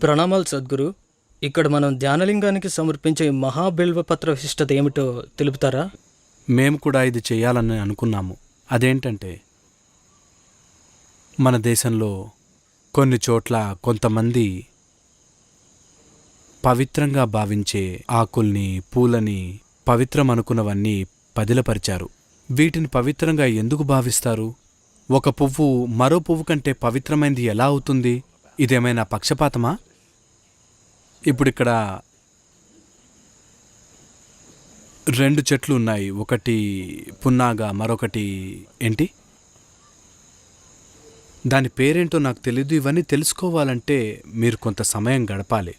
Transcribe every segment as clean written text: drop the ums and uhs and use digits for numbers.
ప్రణామాలు సద్గురు. ఇక్కడ మనం ధ్యానలింగానికి సమర్పించే మహాబిల్వపత్ర విశిష్టత ఏమిటో తెలుపుతారా? మేము కూడా ఇది చేయాలని అనుకున్నాము. అదేంటంటే, మన దేశంలో కొన్ని చోట్ల కొంతమంది పవిత్రంగా భావించే ఆకుల్ని, పూలని పవిత్రమనుకున్నవన్నీ పదిలపరిచారు. వీటిని పవిత్రంగా ఎందుకు భావిస్తారు? ఒక పువ్వు మరో పువ్వు కంటే పవిత్రమైంది ఎలా అవుతుంది? ఇదేమైనా పక్షపాతమా? ఇప్పుడిక్కడ 2 చెట్లు ఉన్నాయి. ఒకటి పున్నాగా, మరొకటి ఏంటి? దాని పేరేంటో నాకు తెలీదు. ఇవన్నీ తెలుసుకోవాలంటే మీరు కొంత సమయం గడపాలి.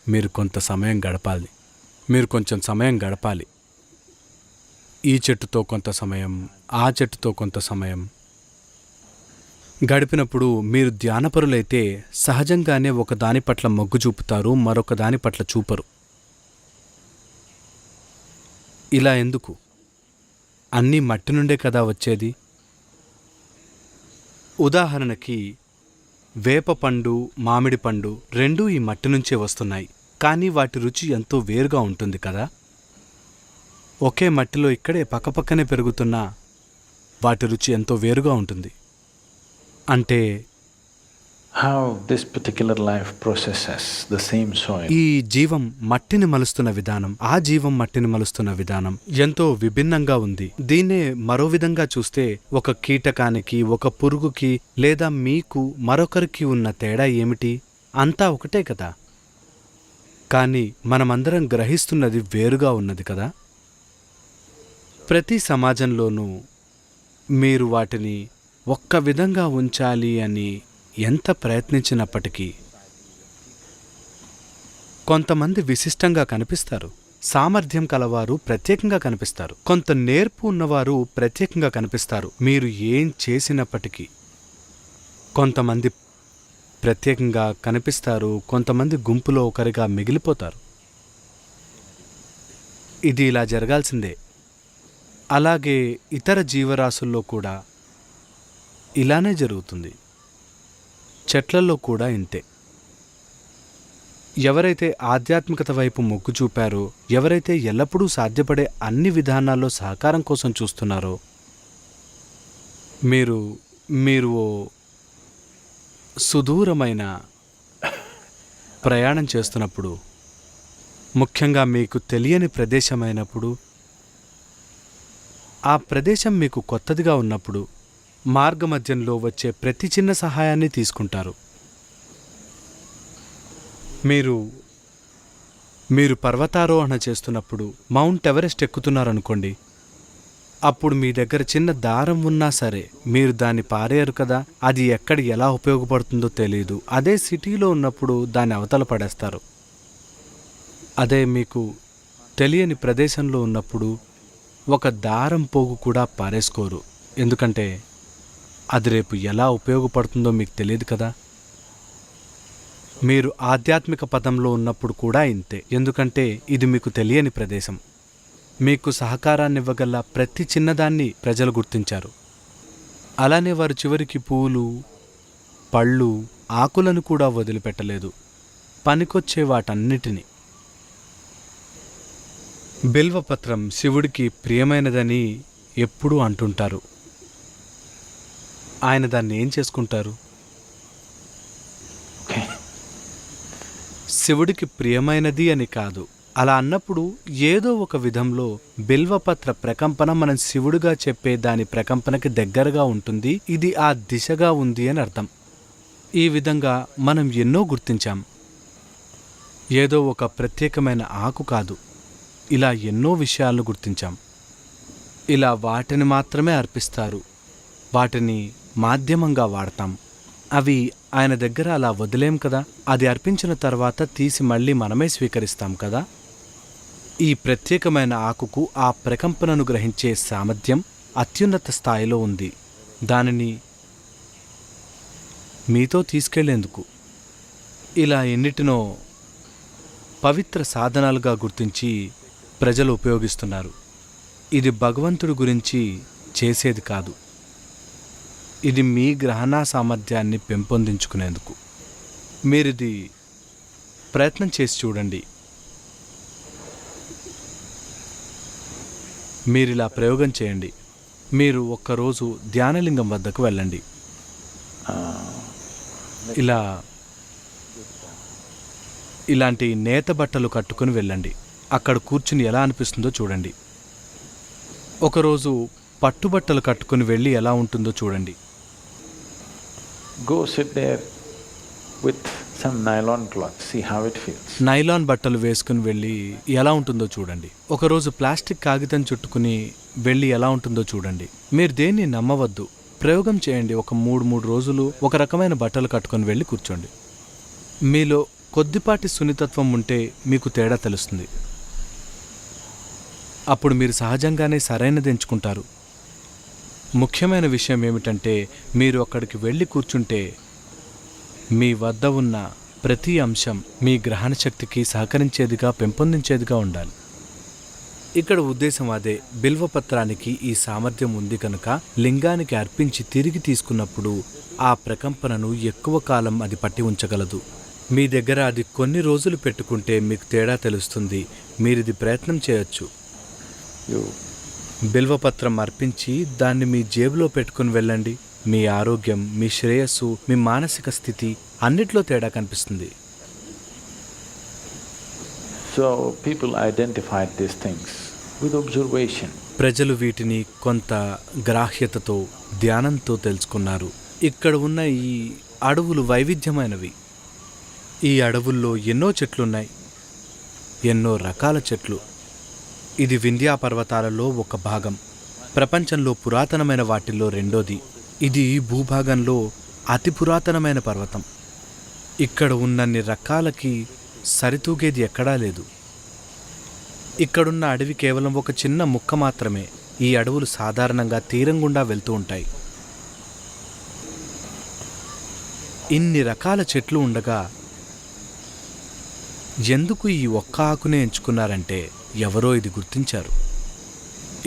మీరు కొంచెం సమయం గడపాలి. ఈ చెట్టుతో కొంత సమయం, ఆ చెట్టుతో కొంత సమయం గడిపినప్పుడు మీరు ధ్యానపరులైతే సహజంగానే ఒక దాని పట్ల మొగ్గు చూపుతారు, మరొక దాని పట్ల చూపరు. ఇలా ఎందుకు? అన్నీ మట్టి నుండే కదా వచ్చేది. ఉదాహరణకి వేప పండు, మామిడి పండు రెండూ ఈ మట్టి నుంచే వస్తున్నాయి. కానీ వాటి రుచి ఎంతో వేరుగా ఉంటుంది కదా. ఒకే మట్టిలో ఇక్కడే పక్కపక్కనే పెరుగుతున్నా వాటి రుచి ఎంతో వేరుగా ఉంటుంది. అంటే how this particular life processes the same soil. ఈ జీవం మట్టిని మలుస్తున్న విధానం, ఆ జీవం మట్టిని మలుస్తున్న విధానం ఎంతో విభిన్నంగా ఉంది. దీన్నే మరో విధంగా చూస్తే, ఒక కీటకానికి, ఒక పురుగుకి లేదా మీకు మరొకరికి ఉన్న తేడా ఏమిటి? అంతా ఒకటే కదా. కానీ మనమందరం గ్రహిస్తున్నది వేరుగా ఉన్నది కదా. ప్రతి సమాజంలోనూ మీరు వాటిని ఒక్క విధంగా ఉంచాలి అని ఎంత ప్రయత్నించినప్పటికీ కొంతమంది విశిష్టంగా కనిపిస్తారు. సామర్థ్యం కలవారు ప్రత్యేకంగా కనిపిస్తారు. కొంత నేర్పు ఉన్నవారు ప్రత్యేకంగా కనిపిస్తారు. మీరు ఏం చేసినప్పటికీ కొంతమంది ప్రత్యేకంగా కనిపిస్తారు. కొంతమంది గుంపులో ఒకరిగా మిగిలిపోతారు. ఇది ఇలా జరగాల్సిందే. అలాగే ఇతర జీవరాశుల్లో కూడా ఇలానే జరుగుతుంది. చెట్లల్లో కూడా ఇంతే. ఎవరైతే ఆధ్యాత్మికత వైపు మొగ్గు చూపారో, ఎవరైతే ఎల్లప్పుడూ సాధ్యపడే అన్ని విధానాల్లో సహకారం కోసం చూస్తున్నారో, మీరు ఓ సుదూరమైన ప్రయాణం చేస్తున్నప్పుడు, ముఖ్యంగా మీకు తెలియని ప్రదేశమైనప్పుడు, ఆ ప్రదేశం మీకు కొత్తదిగా ఉన్నప్పుడు మార్గమధ్యంలో వచ్చే ప్రతి చిన్న సహాయాన్ని తీసుకుంటారు. మీరు పర్వతారోహణ చేస్తున్నప్పుడు, మౌంట్ ఎవరెస్ట్ ఎక్కుతున్నారనుకోండి, అప్పుడు మీ దగ్గర చిన్న దారం ఉన్నా సరే మీరు దాన్ని పారేయరు కదా. అది ఎక్కడ ఎలా ఉపయోగపడుతుందో తెలియదు. అదే సిటీలో ఉన్నప్పుడు దాన్ని అవతల పడేస్తారు. అదే మీకు తెలియని ప్రదేశంలో ఉన్నప్పుడు ఒక దారం పోగు కూడా పారేసుకోరు. ఎందుకంటే అది రేపు ఎలా ఉపయోగపడుతుందో మీకు తెలియదు కదా. మీరు ఆధ్యాత్మిక పదంలో ఉన్నప్పుడు కూడా ఇంతే. ఎందుకంటే ఇది మీకు తెలియని ప్రదేశం. మీకు సహకారాన్నివ్వగల ప్రతి చిన్నదాన్ని ప్రజలు గుర్తించారు. అలానే వారు చివరికి పూలు, పళ్ళు, ఆకులను కూడా వదిలిపెట్టలేదు. పనికొచ్చే వాటన్నిటినీ. బిల్వపత్రం శివుడికి ప్రియమైనదని ఎప్పుడూ అంటుంటారు. ఆయన దాన్ని ఏం చేసుకుంటారు? శివుడికి ప్రియమైనది అని కాదు. అలా అన్నప్పుడు ఏదో ఒక విధంలో బిల్వపత్ర ప్రకంపన మనం శివుడిగా చెప్పే దాని ప్రకంపనకి దగ్గరగా ఉంటుంది. ఇది ఆ దిశగా ఉంది అని అర్థం. ఈ విధంగా మనం ఎన్నో గుర్తించాం. ఏదో ఒక ప్రత్యేకమైన ఆకు కాదు, ఇలా ఎన్నో విషయాలను గుర్తించాం. ఇలా వాటిని మాత్రమే అర్పిస్తారు, వాటిని మాధ్యమంగా వాడతాం. అవి ఆయన దగ్గర అలా వదిలేం కదా. అది అర్పించిన తర్వాత తీసి మళ్ళీ మనమే స్వీకరిస్తాం కదా. ఈ ప్రత్యేకమైన ఆకుకు ఆ ప్రకంపనను గ్రహించే సామర్థ్యం అత్యున్నత స్థాయిలో ఉంది. దానిని మీతో తీసుకెళ్లేందుకు ఇలా ఎన్నిటినో పవిత్ర సాధనాలుగా గుర్తించి ప్రజలు ఉపయోగిస్తున్నారు. ఇది భగవంతుడి గురించి చేసేది కాదు. ఇది మీ గ్రహణ సామర్థ్యాన్ని పెంపొందించుకునేందుకు. మీరిది ప్రయత్నం చేసి చూడండి. మీరిలా ప్రయోగం చేయండి. మీరు ఒక్కరోజు ధ్యానలింగం వద్దకు వెళ్ళండి. ఇలాంటి నేత బట్టలు కట్టుకుని వెళ్ళండి. అక్కడ కూర్చుని ఎలా అనిపిస్తుందో చూడండి. ఒకరోజు పట్టుబట్టలు కట్టుకుని వెళ్ళి ఎలా ఉంటుందో చూడండి. Go sit there with some nylon cloth, see how it feels. Nylon బట్టలు వేసుకుని వెళ్ళి ఎలా ఉంటుందో చూడండి. ఒకరోజు ప్లాస్టిక్ కాగితం చుట్టుకుని వెళ్ళి ఎలా ఉంటుందో చూడండి. మీరు దేన్ని నమ్మవద్దు. ప్రయోగం చేయండి. ఒక 3 రోజులు ఒక రకమైన బట్టలు కట్టుకొని వెళ్ళి కూర్చోండి. మీలో కొద్దిపాటి సున్నితత్వం ఉంటే మీకు తేడా తెలుస్తుంది. అప్పుడు మీరు సహజంగానే సరైనది ఎంచుకుంటారు. ముఖ్యమైన విషయం ఏమిటంటే మీరు అక్కడికి వెళ్ళి కూర్చుంటే మీ వద్ద ఉన్న ప్రతి అంశం మీ గ్రహణ శక్తికి సహకరించేదిగా పెంపొందించేదిగా ఉండాలి. ఇక్కడ ఉద్దేశం అదే. బిల్వపత్రానికి ఈ సామర్థ్యం ఉంది కనుక లింగానికి అర్పించి తిరిగి తీసుకున్నప్పుడు ఆ ప్రకంపనను ఎక్కువ కాలం అది పట్టి ఉంచగలదు. మీ దగ్గర అది కొన్ని రోజులు పెట్టుకుంటే మీకు తేడా తెలుస్తుంది. మీరిది ప్రయత్నం చేయొచ్చు. బిల్వపత్రం అర్పించి దాన్ని మీ జేబులో పెట్టుకుని వెళ్ళండి. మీ ఆరోగ్యం, మీ శ్రేయస్సు, మీ మానసిక స్థితి అన్నిట్లో తేడా కనిపిస్తుంది. So people identified these things with observation. ప్రజలు వీటిని కొంత గ్రాహ్యతతో, ధ్యానంతో తెలుసుకున్నారు. ఇక్కడ ఉన్న ఈ అడవులు వైవిధ్యమైనవి. ఈ అడవుల్లో ఎన్నో చెట్లున్నాయి, ఎన్నో రకాల చెట్లు. ఇది వింధ్యా పర్వతాలలో ఒక భాగం. ప్రపంచంలో పురాతనమైన వాటిల్లో రెండోది. ఇది భూభాగంలో అతి పురాతనమైన పర్వతం. ఇక్కడ ఉన్నన్ని రకాలకి సరితూగేది ఎక్కడా లేదు. ఇక్కడున్న అడవి కేవలం ఒక చిన్న ముక్క మాత్రమే. ఈ అడవులు సాధారణంగా తీరం గుండా వెళ్తూ ఉంటాయి. ఇన్ని రకాల చెట్లు ఉండగా ఎందుకు ఈ ఒక్క ఆకునే ఎంచుకున్నారంటే ఎవరో ఇది గుర్తించారు.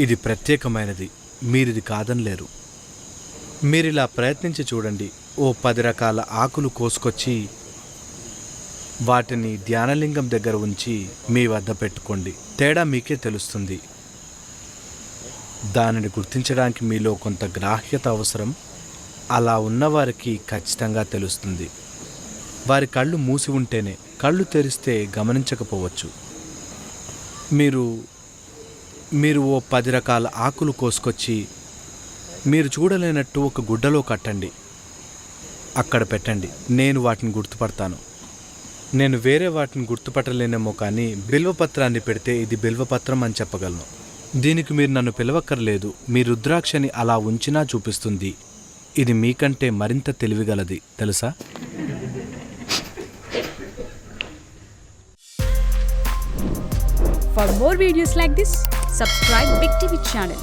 ఇది ప్రత్యేకమైనది, మీరిది కాదనలేరు. మీరిలా ప్రయత్నించి చూడండి. ఓ 10 రకాల ఆకులు కోసుకొచ్చి వాటిని ధ్యానలింగం దగ్గర ఉంచి మీ వద్ద పెట్టుకోండి. తేడా మీకే తెలుస్తుంది. దానిని గుర్తించడానికి మీలో కొంత గ్రాహ్యత అవసరం. అలా ఉన్నవారికి ఖచ్చితంగా తెలుస్తుంది. వారి కళ్ళు మూసి ఉంటేనే, కళ్ళు తెరిస్తే గమనించకపోవచ్చు. మీరు ఓ 10 రకాల ఆకులు కోసుకొచ్చి మీరు చూడలేనట్టు ఒక గుడ్డలో కట్టండి. అక్కడ పెట్టండి. నేను వాటిని గుర్తుపడతాను. నేను వేరే వాటిని గుర్తుపట్టలేనేమో, కానీ బిల్వపత్రాన్ని పెడితే ఇది బిల్వపత్రం అని చెప్పగలను. దీనికి మీరు నన్ను పిలవక్కర్లేదు. మీ రుద్రాక్షని అలా ఉంచినా చూపిస్తుంది. ఇది మీకంటే మరింత తెలివిగలది, తెలుసా? For more videos like this, subscribe Big TV channel.